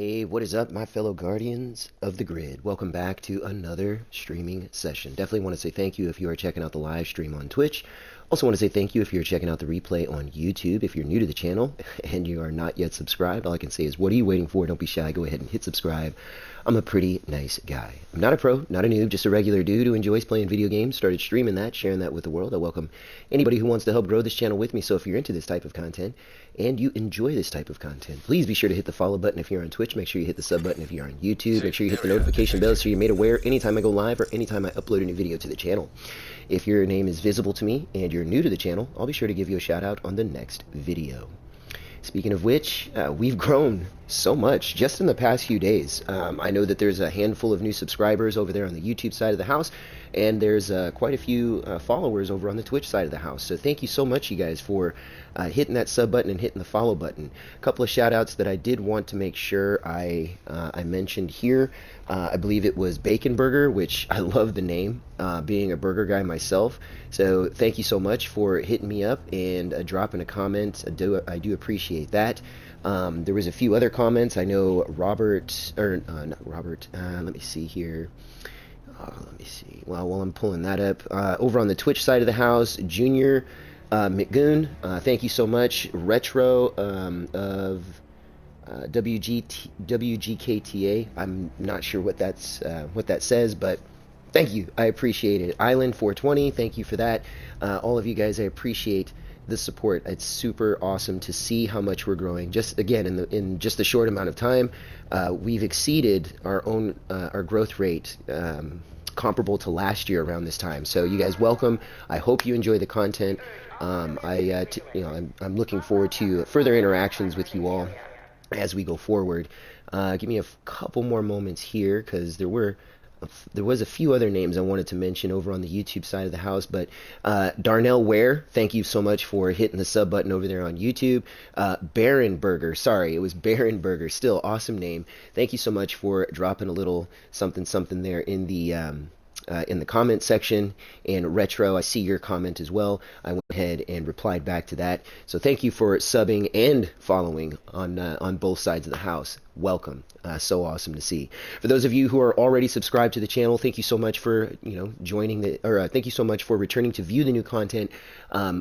Hey, what is up, my fellow guardians of the grid? Welcome back to another streaming session. Definitely want to say thank you if you are checking out the live stream on Twitch. Also want to say thank you if you're checking out the replay on YouTube. If you're new to the channel and you are not yet subscribed, all I can say is, what are you waiting for? Don't be shy. Go ahead and hit subscribe. I'm a pretty nice guy. I'm not a pro, not a noob, just a regular dude who enjoys playing video games. Started streaming that, sharing that with the world. I welcome anybody who wants to help grow this channel with me. So if you're into this type of content and you enjoy this type of content, please be sure to hit the follow button if you're on Twitch. Make sure you hit the sub button if you're on YouTube. Make sure you hit the notification bell so you're made aware anytime I go live or anytime I upload a new video to the channel. If your name is visible to me and you're new to the channel, I'll be sure to give you a shout out on the next video. Speaking of which, we've grown so much just in the past few days. I know that there's a handful of new subscribers over there on the YouTube side of the house, and there's quite a few followers over on the Twitch side of the house. So thank you so much, you guys, for hitting that sub button and hitting the follow button. A couple of shout outs that I did want to make sure I mentioned here. I believe it was Bacon Burger, which I love the name, being a burger guy myself. So thank you so much for hitting me up and dropping a comment. I do appreciate that. There was a few other comments. I know Robert, or not Robert, let me see here. Let me see. Well, while I'm pulling that up, over on the Twitch side of the house, Junior McGoon, thank you so much. Retro of WGKTA. I'm not sure what that says, but thank you. I appreciate it. Island 420, thank you for that. All of you guys, I appreciate the support. It's super awesome to see how much we're growing. Just again, in just a short amount of time, we've exceeded our own our growth rate comparable to last year around this time. So you guys, welcome. I hope you enjoy the content. I'm looking forward to further interactions with you all as we go forward. Give me a couple more moments here, because there was a few other names I wanted to mention over on the YouTube side of the house, but Darnell Ware, thank you so much for hitting the sub button over there on YouTube. Baron Burger, sorry, it was Baron Burger, still awesome name. Thank you so much for dropping a little something there in the comment section. And Retro, I see your comment as well. I went ahead and replied back to that. So thank you for subbing and following on both sides of the house. Welcome. So awesome to see. For those of you who are already subscribed to the channel, thank you so much for joining thank you so much for returning to view the new content.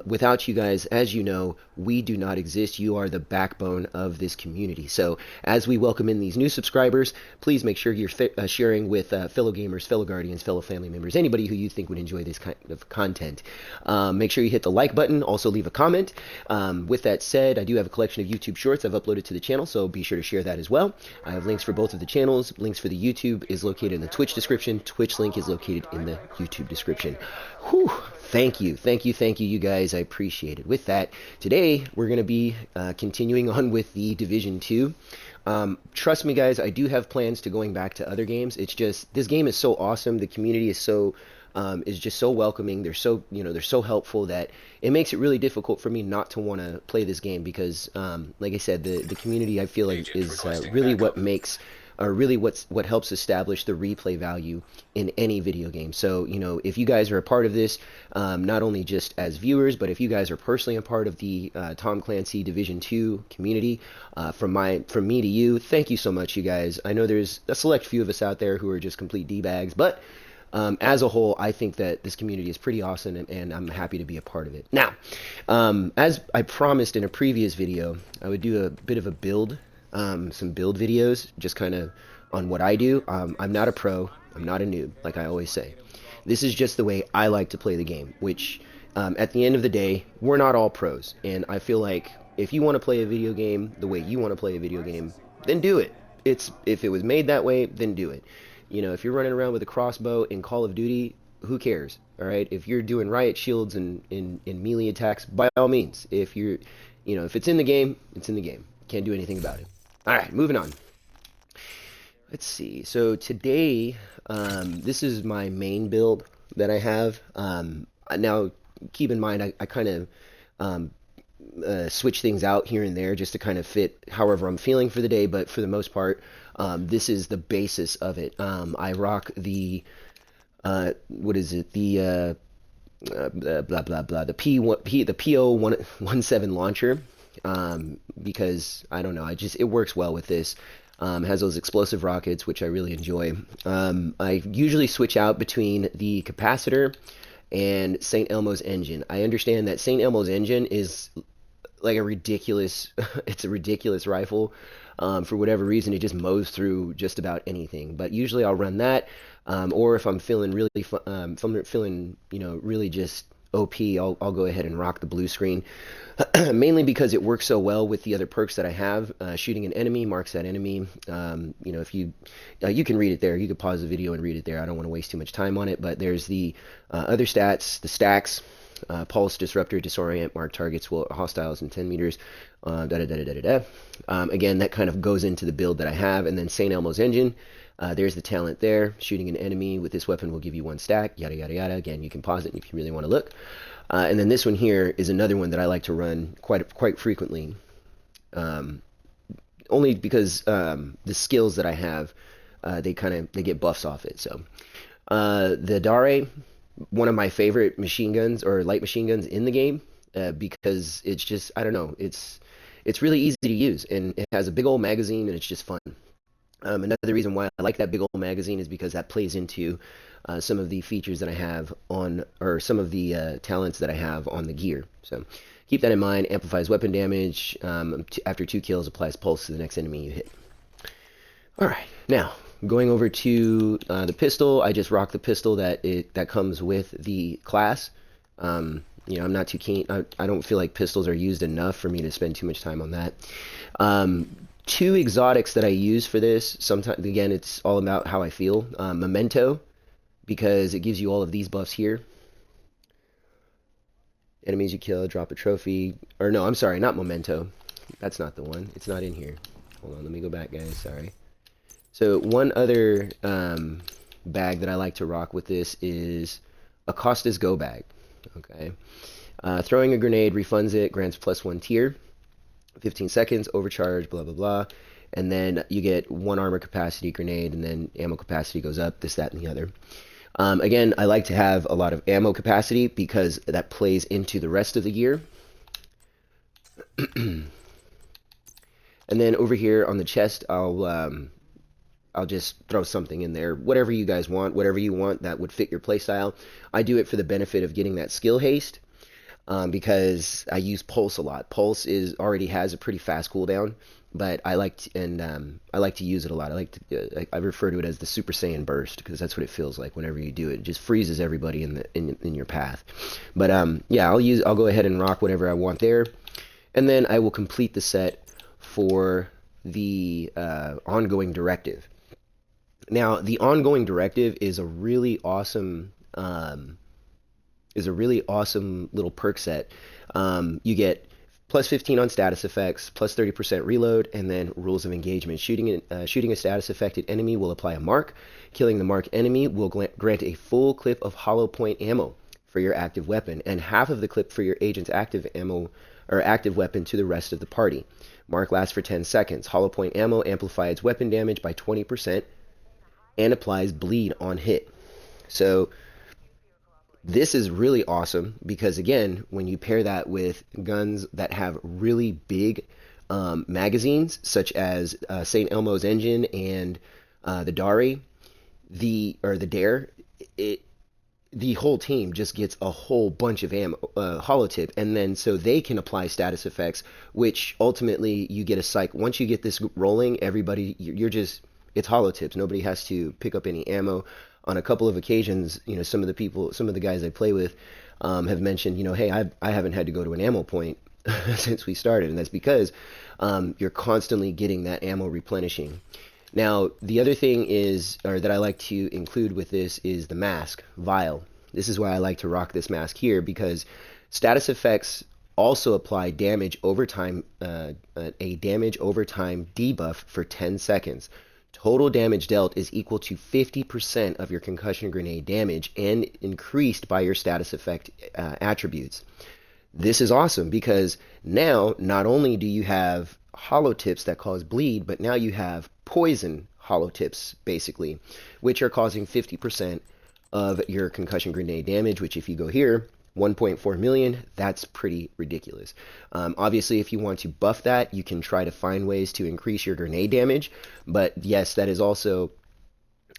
Without you guys, as you know, we do not exist. You are the backbone of this community. So as we welcome in these new subscribers, please make sure you're sharing with fellow gamers, fellow guardians, fellow family members, anybody who you think would enjoy this kind of content. Make sure you hit the like button. Also leave a comment. With that said, I do have a collection of YouTube shorts I've uploaded to the channel, so be sure to share that as well. I have links for both of the channels. Links for the YouTube is located in the Twitch description. Twitch link is located in the YouTube description. Whew. Thank you, you guys. I appreciate it. With that, today we're going to be continuing on with the Division 2. Trust me, guys, I do have plans to going back to other games. It's just, this game is so awesome. The community is just so welcoming. They're so helpful that it makes it really difficult for me not to want to play this game, because like I said, the community, I feel like, is really what makes, or really what helps establish the replay value in any video game. So if you guys are a part of this, not only just as viewers, but if you guys are personally a part of the Tom Clancy Division 2 community, from me to you, thank you so much, you guys. I know there's a select few of us out there who are just complete D-bags, but as a whole, I think that this community is pretty awesome, and I'm happy to be a part of it. Now, as I promised in a previous video, I would do a bit of a build, some build videos, just kind of on what I do. I'm not a pro, I'm not a noob, like I always say. This is just the way I like to play the game, which at the end of the day, we're not all pros, and I feel like if you want to play a video game the way you want to play a video game, then do it. If it was made that way, then do it. If you're running around with a crossbow in Call of Duty, who cares? All right. If you're doing riot shields and melee attacks, by all means. If if it's in the game, it's in the game. Can't do anything about it. All right, moving on. Let's see. So today, this is my main build that I have. Now, keep in mind, I kind of switch things out here and there just to kind of fit however I'm feeling for the day, but for the most part, this is the basis of it. I rock the what is it? The blah blah blah. The PO17 launcher, because I don't know. It works well with this. Has those explosive rockets, which I really enjoy. I usually switch out between the capacitor and St. Elmo's engine. I understand that St. Elmo's engine is like a ridiculous, it's a ridiculous rifle. For whatever reason, it just mows through just about anything. But usually I'll run that, or if I'm feeling really, if I'm feeling, really just OP, I'll go ahead and rock the blue screen. Mainly because it works so well with the other perks that I have. Shooting an enemy marks that enemy. If you can read it there. You could pause the video and read it there. I don't want to waste too much time on it, but there's the other stats, the stacks. Pulse, disruptor, disorient, mark targets, will hostiles in 10 meters. Again, that kind of goes into the build that I have. And then St. Elmo's engine. There's the talent there. Shooting an enemy with this weapon will give you 1 stack. Yada yada yada. Again, you can pause it if you really want to look. And then this one here is another one that I like to run quite frequently, only because the skills that I have, they get buffs off it. So the Dare, one of my favorite machine guns or light machine guns in the game, because it's just, I don't know, it's really easy to use, and it has a big old magazine, and it's just fun. Another reason why I like that big old magazine is because that plays into some of the features that I have on, or some of the talents that I have on the gear. So keep that in mind. Amplifies weapon damage. After 2 kills, applies pulse to the next enemy you hit. All right, now going over to the pistol. I just rock the pistol that comes with the class. I'm not too keen. I don't feel like pistols are used enough for me to spend too much time on that. 2 exotics that I use for this, sometimes, again, it's all about how I feel. Memento, because it gives you all of these buffs here. Enemies you kill, drop a trophy. Or no, I'm sorry, not Memento. That's not the one. It's not in here. Hold on, let me go back, guys. Sorry. So one other bag that I like to rock with this is Acosta's Go Bag. Okay. Throwing a grenade refunds it, grants +1 tier. 15 seconds, overcharge, blah, blah, blah. And then you get 1 armor capacity grenade, and then ammo capacity goes up, this, that, and the other. Again, I like to have a lot of ammo capacity because that plays into the rest of the gear. And then over here on the chest, I'll just throw something in there, whatever you guys want, whatever you want that would fit your playstyle. I do it for the benefit of getting that skill haste. Because I use Pulse a lot. Pulse already has a pretty fast cooldown, but I like to use it a lot. I refer to it as the Super Saiyan burst because that's what it feels like whenever you do it. It just freezes everybody in your path. But yeah, I'll go ahead and rock whatever I want there, and then I will complete the set for the ongoing directive. Now, the ongoing directive is a really awesome. Little perk set. You get +15 on status effects, +30% reload, and then rules of engagement. Shooting a status affected enemy will apply a mark. Killing the marked enemy will grant a full clip of hollow point ammo for your active weapon, and half of the clip for your agent's active ammo or active weapon to the rest of the party. Mark lasts for 10 seconds. Hollow point ammo amplifies weapon damage by 20% and applies bleed on hit. So this is really awesome because, again, when you pair that with guns that have really big magazines, such as St. Elmo's engine and the Dare, the whole team just gets a whole bunch of ammo, holotip, and then so they can apply status effects, which ultimately you get a psych. Once you get this rolling, everybody, it's holotips. Nobody has to pick up any ammo. On a couple of occasions, some of the guys I play with have mentioned, hey, I haven't had to go to an ammo point since we started, and that's because you're constantly getting that ammo replenishing. Now, the other thing that I like to include with this is the mask, Vile. This is why I like to rock this mask here, because status effects also apply damage over time, a damage over time debuff for 10 seconds. Total damage dealt is equal to 50% of your concussion grenade damage and increased by your status effect attributes. This is awesome because now not only do you have hollow tips that cause bleed, but now you have poison hollow tips, basically, which are causing 50% of your concussion grenade damage, which if you go here, 1.4 million, that's pretty ridiculous. Obviously, if you want to buff that, you can try to find ways to increase your grenade damage. But yes, that is also,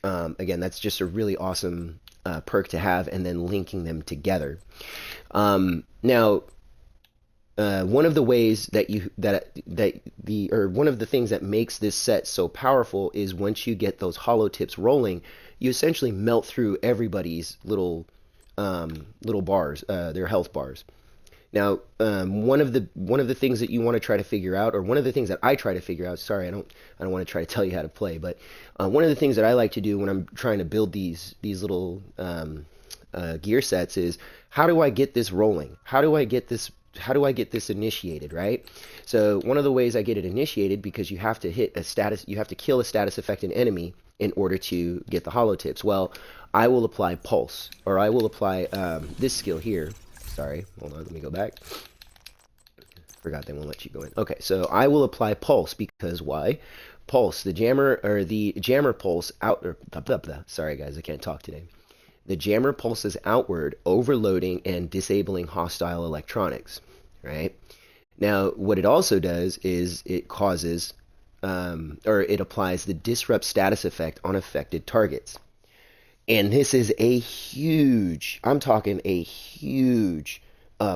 again, that's just a really awesome perk to have, and then linking them together. Now, one of the ways that one of the things that makes this set so powerful is once you get those hollow tips rolling, you essentially melt through everybody's little bars, their health bars. Now, one of the things that you want to try to figure out, or one of the things that I try to figure out. Sorry, I don't want to try to tell you how to play, but one of the things that I like to do when I'm trying to build these little gear sets is, how do I get this rolling? How do I get this initiated, right? So one of the ways I get it initiated, because you have to kill a status affected enemy in order to get the hollow tips. Well, I will apply pulse, or I will apply this skill here. Sorry, hold on, let me go back. Forgot they won't let you go in. Okay, so I will apply pulse because why? Pulse, the jammer pulse out, or blah, blah, blah. Sorry guys, I can't talk today. The jammer pulses outward, overloading and disabling hostile electronics, right? Now, what it also does is it causes, or it applies the disrupt status effect on affected targets. And this is a huge, I'm talking a huge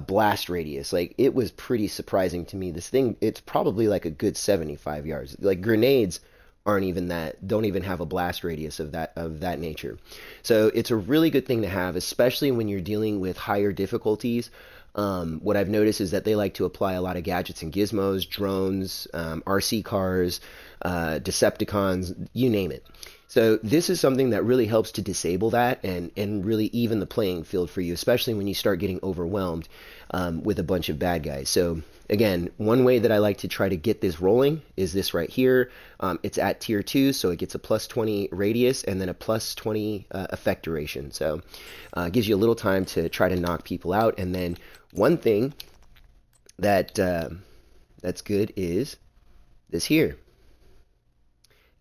blast radius. Like, it was pretty surprising to me. This thing, it's probably like a good 75 yards. Like, grenades don't even have a blast radius of that nature. So it's a really good thing to have, especially when you're dealing with higher difficulties. What I've noticed is that they like to apply a lot of gadgets and gizmos, drones, RC cars, Decepticons, you name it. So this is something that really helps to disable that and really even the playing field for you, especially when you start getting overwhelmed with a bunch of bad guys. So again, one way that I like to try to get this rolling is this right here. It's at tier 2, so it gets a plus 20 radius and then a plus 20 effect duration. So it gives you a little time to try to knock people out. And then one thing that that's good is this here.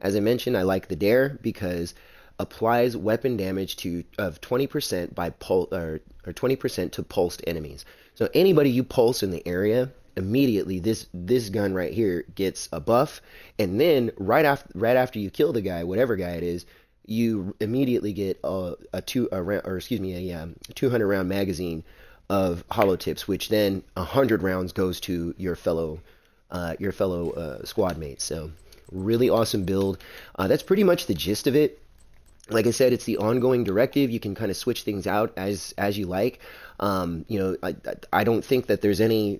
As I mentioned, I like the dare because applies weapon damage of 20% by or 20% to pulsed enemies. So anybody you pulse in the area, immediately this gun right here gets a buff, and then right after you kill the guy, whatever guy it is, you immediately get a 200 round magazine of hollow tips, which then 100 rounds goes to your fellow squad mates. So really awesome build. That's pretty much the gist of it. Like I said, it's the ongoing directive. You can kind of switch things out as you like. I don't think that there's any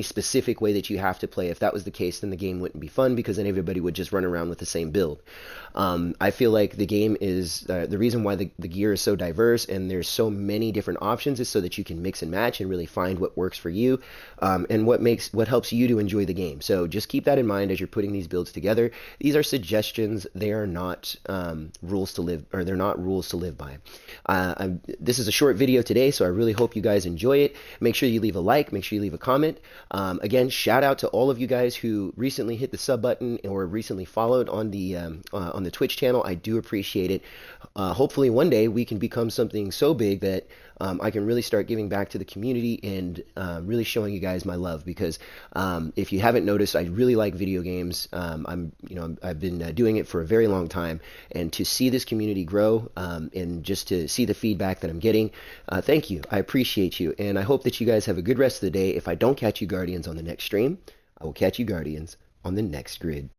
specific way that you have to play. If that was the case, then the game wouldn't be fun, because then everybody would just run around with the same build. I feel like the game is, the reason why the gear is so diverse and there's so many different options is so that you can mix and match and really find what works for you, and what helps you to enjoy the game. So just keep that in mind as you're putting these builds together. These are suggestions. They are not rules to live, or they're not rules to live by. This is a short video today, so I really hope you guys enjoy it. Make sure you leave a like, make sure you leave a comment. Again, shout out to all of you guys who recently hit the sub button or recently followed on the Twitch channel. I do appreciate it. Hopefully one day we can become something so big that I can really start giving back to the community and really showing you guys my love, because if you haven't noticed, I really like video games. I've been doing it for a very long time, and to see this community grow and just to see the feedback that I'm getting, thank you. I appreciate you, and I hope that you guys have a good rest of the day. If I don't catch you Guardians on the next stream, I will catch you Guardians on the next grid.